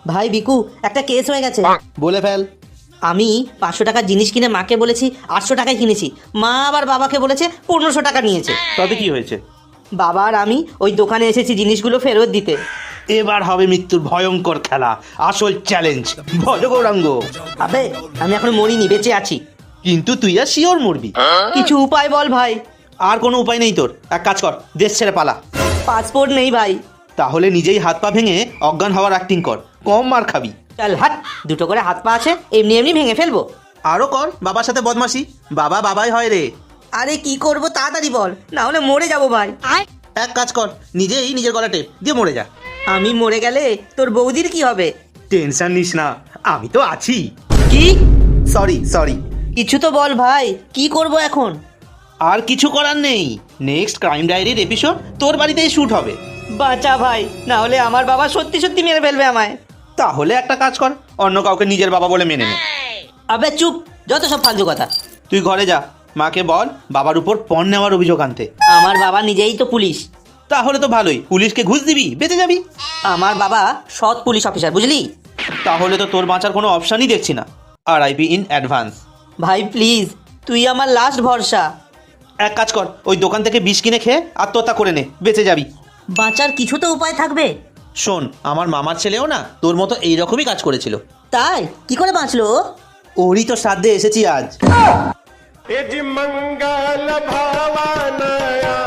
ভাই বিকু, একটা কেস হয়ে গেছে। বলে ফেল। আমি 500 টাকার জিনিস কিনে মাকে বলেছি 800 টাকায় কিনেছি, মা আবার বাবাকে বলেছে 1500 টাকা নিয়েছে। তাতে কি হয়েছে? বাবা আর আমি ওই দোকানে এসেছি জিনিসগুলো ফেরত দিতে। এবার হবে মৃত্যুর ভয়ঙ্কর খেলা, আসল চ্যালেঞ্জ। ভজ গৌরাঙ্গ। আবে আমি এখন মরিনি, বেঁচে আছি। কিন্তু তুই আর শিওর মরবি। কিছু উপায় বল ভাই। আর কোনো উপায় নেই তোর, এক কাজ কর, দেশ ছেড়ে পালা। পাসপোর্ট নেই ভাই। তাহলে নিজেই হাত পা ভেঙে অজ্ঞান হওয়ার অ্যাক্টিং কর, কম মার খাবি। চল হাট, দুটো করে হাত পা আছে, এমনি এমনি ভেঙে ফেলবো। আরো কর বাবার সাথে বদমাশি, বাবা বাবাই হয় রে। আরে কি করব তাড়াতাড়ি বল, না হলে মরে যাব ভাই। এক কাজ কর, নিজেই নিজের গলা টেপ দিয়ে মরে যা। আমি মরে গেলে তোর বৌদির কি হবে? টেনশন নিস না, আমি তো আছি। কি? সরি। কিছু তো বল ভাই, কি করব এখন? আর কিছু করার নেই, নেক্সট ক্রাইম ডায়েরির এপিসোড তোর বাড়িতেই শুট হবে। বাঁচা ভাই, না হলে আমার বাবা সত্যি সত্যি মেরে ফেলবে আমায়। তাহলে একটা কাজ কর, অন্য কাউকে নিজের বাবা বলে মেনে নে। আবে চুপ, যত সব ফালতু কথা। তুই ঘরে যা, মাকে বল বাবার উপর পণ নেওয়ার অভিযোগ আনতে। আমার বাবা নিজেই তো পুলিশ। তাহলে তো ভালোই, পুলিশকে ঘুষ দিবি, বেঁচে যাবি। আমার বাবা সৎ পুলিশ অফিসার, বুঝলি? তাহলে তো তোর বাঁচার কোনো অপশানই দেখছি না। RIP in advance. ভাই প্লিজ, তুই আমার লাস্ট ভরসা। এক কাজ কর, ওই দোকান থেকে বিষ কিনে খেয়ে আত্মহত্যা করে নে, বেঁচে যাবি। বাঁচার কিছু তো উপায় থাকবে। শোন, আমার মামার ছেলেও না তোর মতো এইরকমই কাজ করেছিল। তাই কি করে বাঁচলো? ওরই তো শ্রাদ্ধে এসেছি আজ। मंगल भावनया